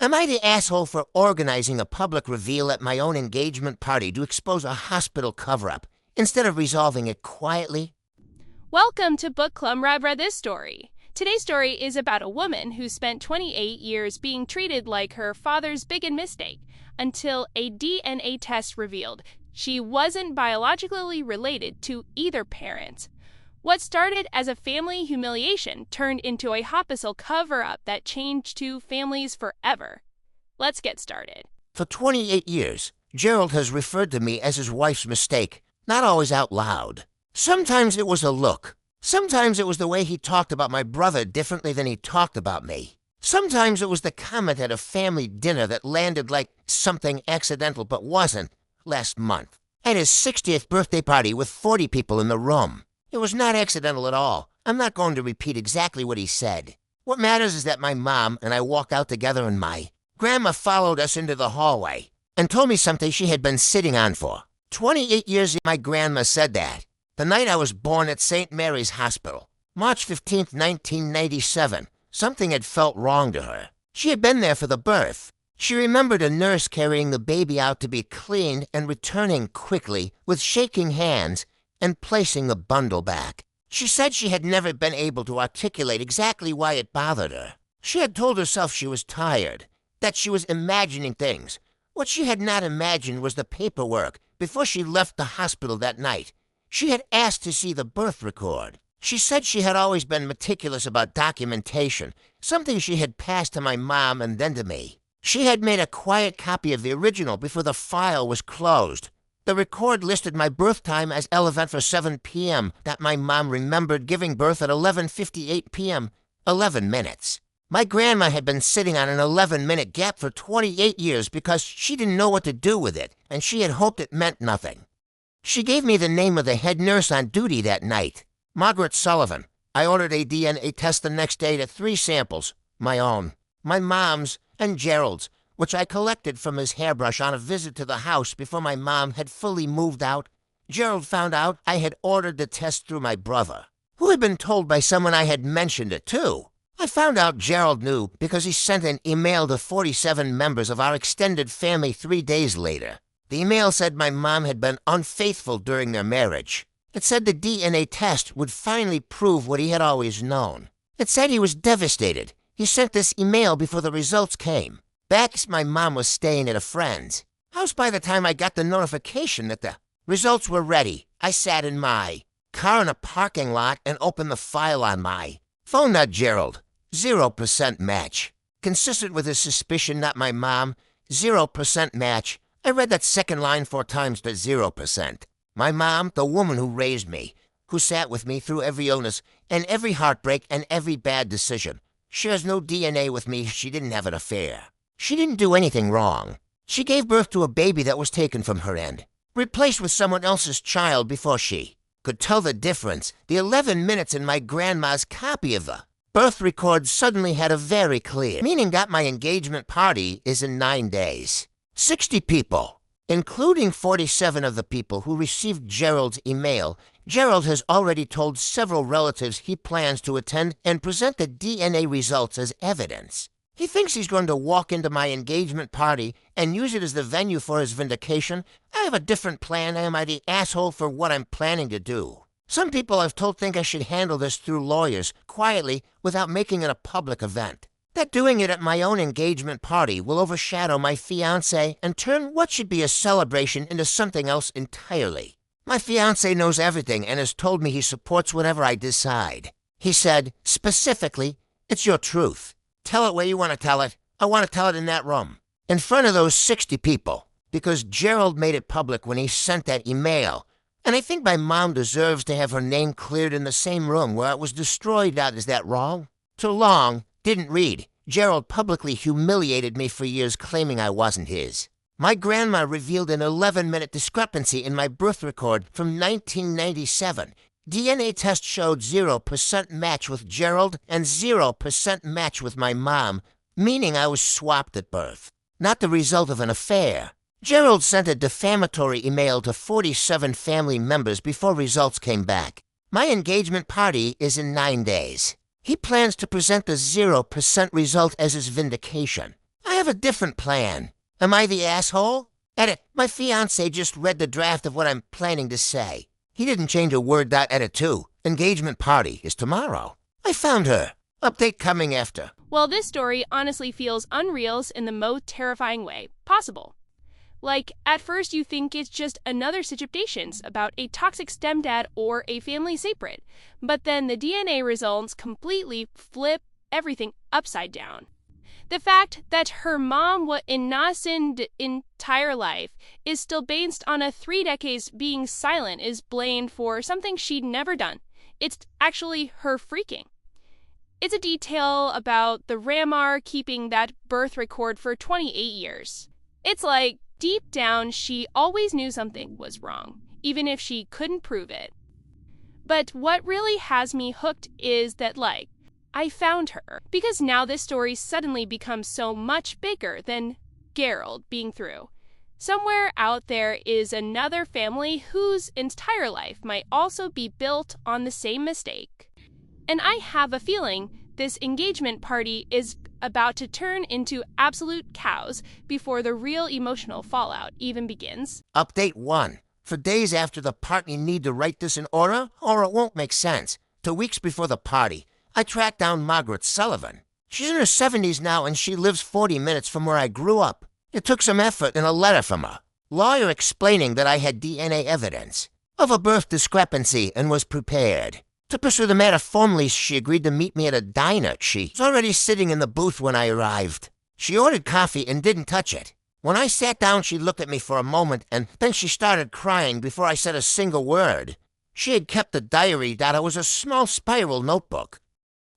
Am I the asshole for organizing a public reveal at my own engagement party to expose a hospital cover-up instead of resolving it quietly? Welcome to Book Club. I've read this story. Today's story is about a woman who spent 28 years being treated like her father's biggest mistake until a DNA test revealed she wasn't biologically related to either parent. What started as a family humiliation turned into a hospital cover-up that changed two families forever. Let's get started. For 28 years, Gerald has referred to me as his wife's mistake, not always out loud. Sometimes it was a look. Sometimes it was the way he talked about my brother differently than he talked about me. Sometimes it was the comment at a family dinner that landed like something accidental but wasn't last month. At his 60th birthday party with 40 people in the room. It was not accidental at all. I'm not going to repeat exactly what he said. What matters is that my mom and I walked out together and my grandma followed us into the hallway and told me something she had been sitting on for 28 years. My grandma said that. The night I was born at St. Mary's Hospital, March 15th, 1997, something had felt wrong to her. She had been there for the birth. She remembered a nurse carrying the baby out to be cleaned and returning quickly with shaking hands and placing the bundle back. She said she had never been able to articulate exactly why it bothered her. She had told herself she was tired, that she was imagining things. What she had not imagined was the paperwork before she left the hospital that night. She had asked to see the birth record. She said she had always been meticulous about documentation, something she had passed to my mom and then to me. She had made a quiet copy of the original before the file was closed. The record listed my birth time as 11:07 p.m. that my mom remembered giving birth at 11:58 p.m., 11 minutes. My grandma had been sitting on an 11-minute gap for 28 years because she didn't know what to do with it, and she had hoped it meant nothing. She gave me the name of the head nurse on duty that night, Margaret Sullivan. I ordered a DNA test the next day to 3 samples, my own, my mom's, and Gerald's, which I collected from his hairbrush on a visit to the house before my mom had fully moved out. Gerald found out I had ordered the test through my brother, who had been told by someone I had mentioned it to. I found out Gerald knew because he sent an email to 47 members of our extended family 3 days later. The email said my mom had been unfaithful during their marriage. It said the DNA test would finally prove what he had always known. It said he was devastated. He sent this email before the results came. Back as my mom was staying at a friend's house by the time I got the notification that the results were ready. I sat in my car in a parking lot and opened the file on my phone. Not Gerald. 0% match. Consistent with his suspicion, not my mom. 0% match. I read that second line 4 times to 0%. My mom, the woman who raised me, who sat with me through every illness and every heartbreak and every bad decision, shares no DNA with me. She didn't have an affair. She didn't do anything wrong. She gave birth to a baby that was taken from her end, replaced with someone else's child before she could tell the difference. The 11 minutes in my grandma's copy of the birth record suddenly had a very clear meaning. Got my engagement party is in 9 days. 60 people, including 47 of the people who received Gerald's email. Gerald has already told several relatives he plans to attend and present the DNA results as evidence. He thinks he's going to walk into my engagement party and use it as the venue for his vindication. I have a different plan. Am I the asshole for what I'm planning to do? Some people I've told think I should handle this through lawyers, quietly, without making it a public event. That doing it at my own engagement party will overshadow my fiancé and turn what should be a celebration into something else entirely. My fiancé knows everything and has told me he supports whatever I decide. He said, specifically, it's your truth. Tell it where you want to tell it. I want to tell it in that room, in front of those 60 people, because Gerald made it public when he sent that email. And I think my mom deserves to have her name cleared in the same room where it was destroyed. Is that wrong? Too long. Didn't read. Gerald publicly humiliated me for years, claiming I wasn't his. My grandma revealed an 11-minute discrepancy in my birth record from 1997. DNA test showed 0% match with Gerald and 0% match with my mom, meaning I was swapped at birth, not the result of an affair. Gerald sent a defamatory email to 47 family members before results came back. My engagement party is in 9 days. He plans to present the 0% result as his vindication. I have a different plan. Am I the asshole? Edit, my fiancé just read the draft of what I'm planning to say. He didn't change a word. Edit 2. Engagement party is tomorrow. I found her. Update coming after. Well, this story honestly feels unreal in the most terrifying way possible. Like, at first you think it's just another situation about a toxic stepdad or a family secret, but then the DNA results completely flip everything upside down. The fact that her mom was innocent entire life is still based on a 3 decades being silent is blamed for something she'd never done. It's actually her freaking. It's a detail about the Ramar keeping that birth record for 28 years. It's like, deep down, she always knew something was wrong, even if she couldn't prove it. But what really has me hooked is that, I found her, because now this story suddenly becomes so much bigger than Gerald being through. Somewhere out there is another family whose entire life might also be built on the same mistake. And I have a feeling this engagement party is about to turn into absolute chaos before the real emotional fallout even begins. Update 1. For days after the party, need to write this in order, or it won't make sense. 2 weeks before the party, I tracked down Margaret Sullivan. She's in her 70s now, and she lives 40 minutes from where I grew up. It took some effort and a letter from her. Lawyer explaining that I had DNA evidence of a birth discrepancy and was prepared. To pursue the matter formally, she agreed to meet me at a diner. She was already sitting in the booth when I arrived. She ordered coffee and didn't touch it. When I sat down, she looked at me for a moment, and then she started crying before I said a single word. She had kept a diary that was a small spiral notebook,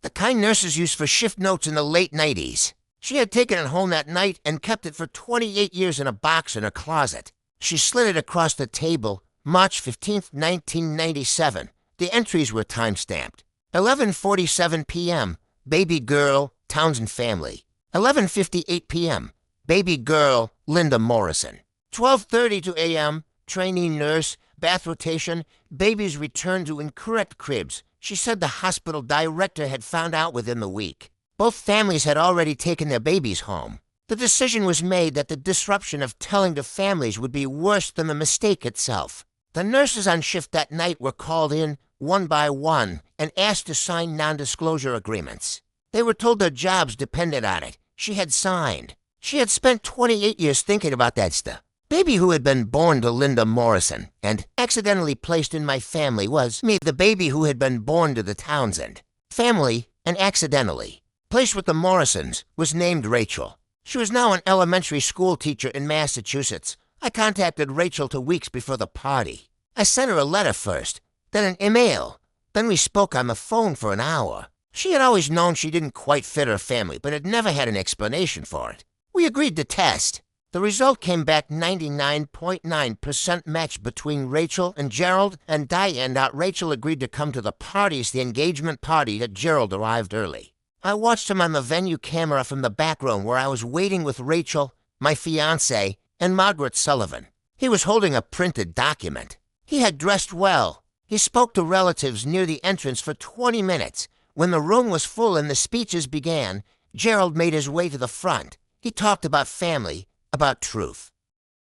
the kind nurses used for shift notes in the late 90s. She had taken it home that night and kept it for 28 years in a box in her closet. She slid it across the table, March 15th, 1997. The entries were time-stamped. 11:47 p.m., baby girl, Townsend family. 11:58 p.m., baby girl, Linda Morrison. 12:32 a.m., trainee nurse, bath rotation, babies returned to incorrect cribs. She said the hospital director had found out within the week. Both families had already taken their babies home. The decision was made that the disruption of telling the families would be worse than the mistake itself. The nurses on shift that night were called in one by one and asked to sign non-disclosure agreements. They were told their jobs depended on it. She had signed. She had spent 28 years thinking about that stuff. Baby who had been born to Linda Morrison and accidentally placed in my family was me, the baby who had been born to the Townsend family and accidentally placed with the Morrisons, was named Rachel. She was now an elementary school teacher in Massachusetts. I contacted Rachel 2 weeks before the party. I sent her a letter first, then an email. Then we spoke on the phone for an hour. She had always known she didn't quite fit her family, but had never had an explanation for it. We agreed to test. The result came back 99.9% match between Rachel and Gerald, and Diane. Rachel agreed to come to the parties, the engagement party, that Gerald arrived early. I watched him on the venue camera from the back room where I was waiting with Rachel, my fiancé, and Margaret Sullivan. He was holding a printed document. He had dressed well. He spoke to relatives near the entrance for 20 minutes. When the room was full and the speeches began, Gerald made his way to the front. He talked about family, about truth,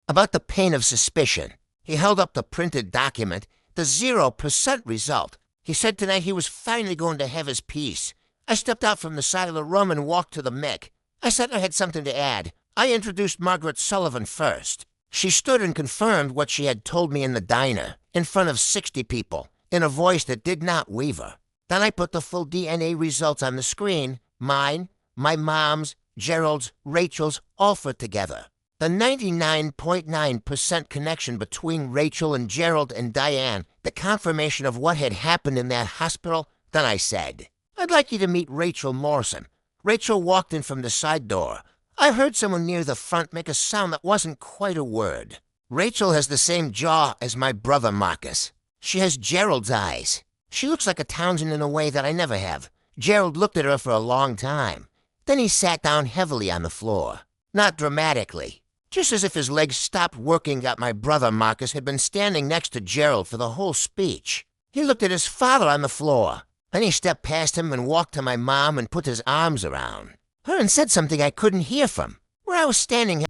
about the pain of suspicion. He held up the printed document, the 0% result. He said tonight he was finally going to have his peace. I stepped out from the side of the room and walked to the mic. I said I had something to add. I introduced Margaret Sullivan first. She stood and confirmed what she had told me in the diner, in front of 60 people, in a voice that did not waver. Then I put the full DNA results on the screen, mine, my mom's, Gerald's, Rachel's, all put together. The 99.9% connection between Rachel and Gerald and Diane, the confirmation of what had happened in that hospital. Then I said, I'd like you to meet Rachel Morrison. Rachel walked in from the side door. I heard someone near the front make a sound that wasn't quite a word. Rachel has the same jaw as my brother Marcus. She has Gerald's eyes. She looks like a Townsend in a way that I never have. Gerald looked at her for a long time. Then he sat down heavily on the floor. Not dramatically. Just as if his legs stopped working. That my brother Marcus had been standing next to Gerald for the whole speech. He looked at his father on the floor. Then he stepped past him and walked to my mom and put his arms around her and said something I couldn't hear from. where I was standing.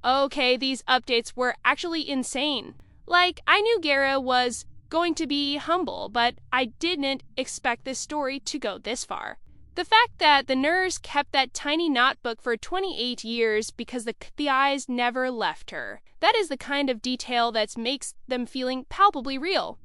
Okay, these updates were actually insane. Like, I knew Gara was going to be humble, but I didn't expect this story to go this far. The fact that the nurse kept that tiny notebook for 28 years because the eyes never left her, that is the kind of detail that makes them feeling palpably real.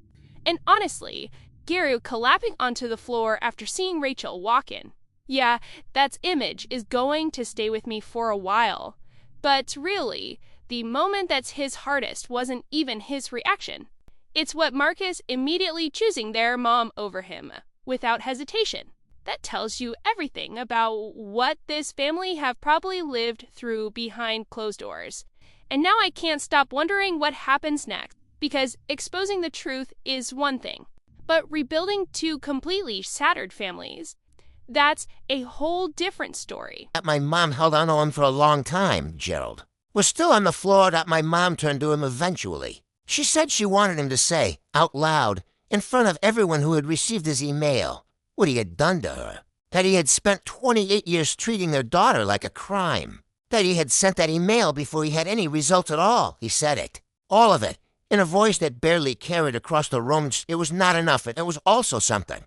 And honestly, Gary collapsing onto the floor after seeing Rachel walk in. Yeah, that image is going to stay with me for a while. But really, the moment that's his hardest wasn't even his reaction. It's what Marcus immediately choosing their mom over him, without hesitation. That tells you everything about what this family have probably lived through behind closed doors. And now I can't stop wondering what happens next, because exposing the truth is one thing, but rebuilding two completely shattered families, that's a whole different story. My mom held on to him for a long time, Gerald. Was still on the floor that my mom turned to him eventually. She said she wanted him to say, out loud, in front of everyone who had received his email, what he had done to her. That he had spent 28 years treating their daughter like a crime. That he had sent that email before he had any results at all. He said it. All of it. In a voice that barely carried across the room. It was not enough. It was also something.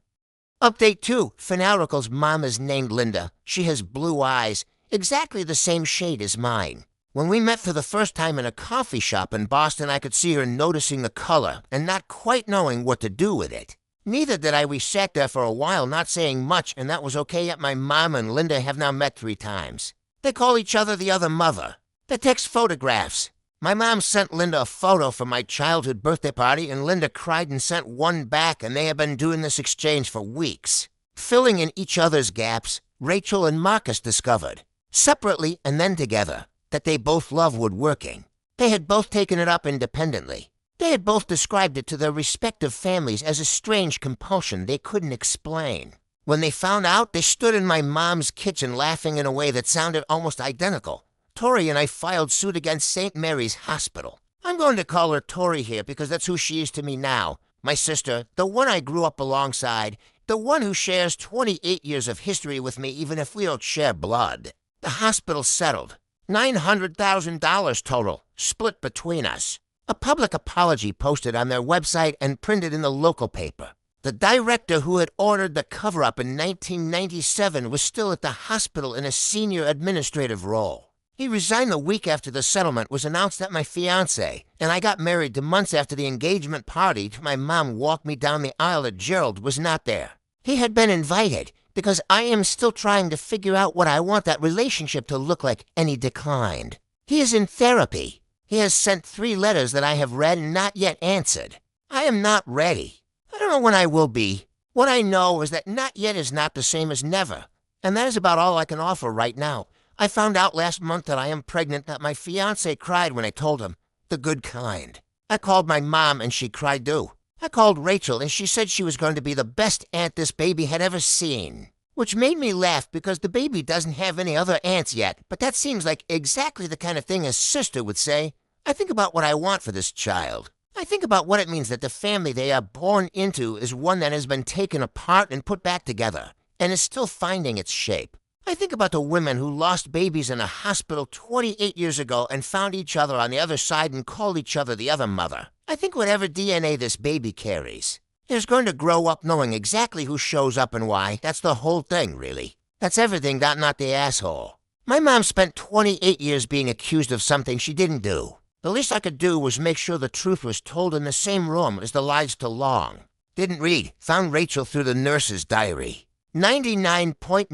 Update 2. Finarical's mom is named Linda. She has blue eyes, exactly the same shade as mine. When we met for the first time in a coffee shop in Boston, I could see her noticing the color and not quite knowing what to do with it. Neither did I. We sat there for a while, not saying much, and that was okay, yet my mom and Linda have now met 3 times. They call each other the other mother. They text photographs. My mom sent Linda a photo from my childhood birthday party, and Linda cried and sent one back, and they have been doing this exchange for weeks. Filling in each other's gaps, Rachel and Marcus discovered, separately and then together, that they both love woodworking. They had both taken it up independently. They had both described it to their respective families as a strange compulsion they couldn't explain. When they found out, they stood in my mom's kitchen laughing in a way that sounded almost identical. Tori and I filed suit against St. Mary's Hospital. I'm going to call her Tori here because that's who she is to me now. My sister, the one I grew up alongside, the one who shares 28 years of history with me even if we don't share blood. The hospital settled. $900,000 total, split between us. A public apology posted on their website and printed in the local paper. The director who had ordered the cover-up in 1997 was still at the hospital in a senior administrative role. He resigned the week after the settlement was announced at my fiancé, and I got married 2 months after the engagement party till my mom walked me down the aisle that Gerald was not there. He had been invited because I am still trying to figure out what I want that relationship to look like, and he declined. He is in therapy. He has sent 3 letters that I have read and not yet answered. I am not ready. I don't know when I will be. What I know is that not yet is not the same as never, and that is about all I can offer right now. I found out last month that I am pregnant, that my fiancé cried when I told him. The good kind. I called my mom and she cried too. I called Rachel and she said she was going to be the best aunt this baby had ever seen. Which made me laugh because the baby doesn't have any other aunts yet, but that seems like exactly the kind of thing a sister would say. I think about what I want for this child. I think about what it means that the family they are born into is one that has been taken apart and put back together, and is still finding its shape. I think about the women who lost babies in a hospital 28 years ago and found each other on the other side and called each other the other mother. I think whatever DNA this baby carries is going to grow up knowing exactly who shows up and why. That's the whole thing, really. That's everything, not the asshole. My mom spent 28 years being accused of something she didn't do. The least I could do was make sure the truth was told in the same room as the lies to Long. Didn't read. Found Rachel through the nurse's diary. 99.9%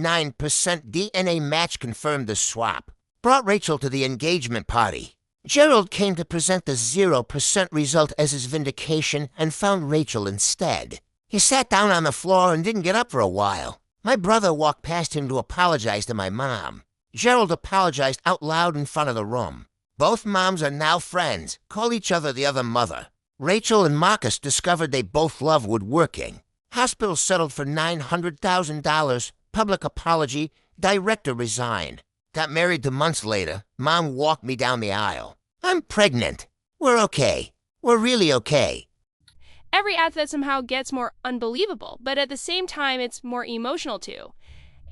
DNA match confirmed the swap. Brought Rachel to the engagement party. Gerald came to present the 0% result as his vindication and found Rachel instead. He sat down on the floor and didn't get up for a while. My brother walked past him to apologize to my mom. Gerald apologized out loud in front of the room. Both moms are now friends, call each other the other mother. Rachel and Marcus discovered they both love woodworking. Hospital settled for $900,000, public apology, director resigned. Got married 2 months later, Mom walked me down the aisle. I'm pregnant. We're okay. We're really okay. Every ad that somehow gets more unbelievable, but at the same time it's more emotional too.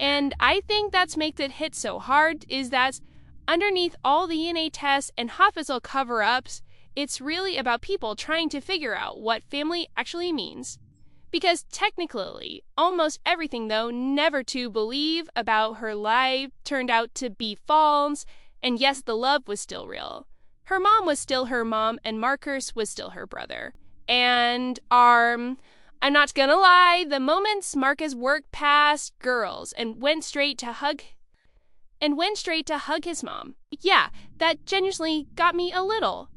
And I think that's makes it hit so hard is that Underneath all the DNA tests and hospital cover-ups, it's really about people trying to figure out what family actually means. Because technically, almost everything, though, never to believe about her life turned out to be false, and yes, the love was still real. Her mom was still her mom, and Marcus was still her brother. And I'm not gonna lie, the moments Marcus worked past girls and went straight to hug his mom, yeah, that genuinely got me a little.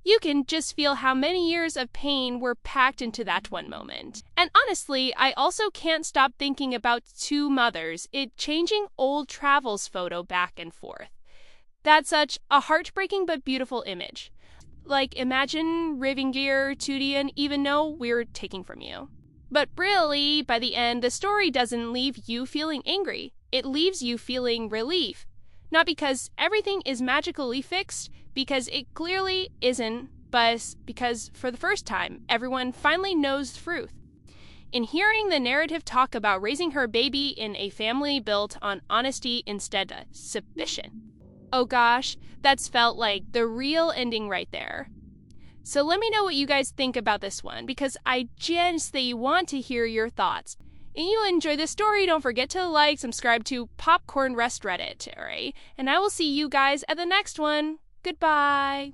You can just feel how many years of pain were packed into that one moment. And honestly, I also can't stop thinking about two mothers, it changing old travels photo back and forth. That's such a heartbreaking but beautiful image. Like, imagine Rivingir, Tootie, and even know we're taking from you. But really, by the end, the story doesn't leave you feeling angry. It leaves you feeling relief. Not because everything is magically fixed, because it clearly isn't, but because for the first time, everyone finally knows the truth. In hearing the narrative talk about raising her baby in a family built on honesty instead of suspicion. Oh gosh, that's felt like the real ending right there. So let me know what you guys think about this one, because I genuinely want to hear your thoughts. If you enjoy this story, don't forget to like, subscribe to PopcornRest Reddit, alright? And I will see you guys at the next one. Goodbye.